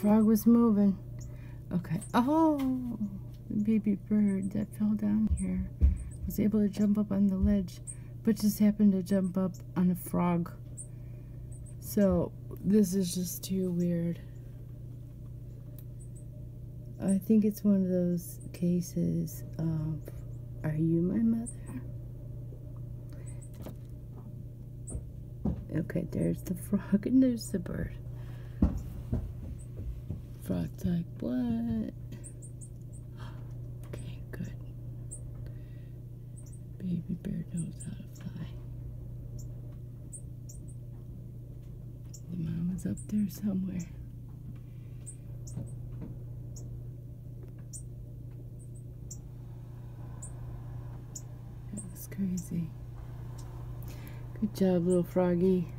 frog was moving. Okay. Oh, the baby bird that fell down here was able to jump up on the ledge, but just happened to jump up on a frog. So this is just too weird. I think it's one of those cases of, are you my mother? Okay, there's the frog and there's the bird. Frog's like, what? Okay, good. Baby bird knows how to fly. The mom is up there somewhere. That was crazy. Good job, little froggy.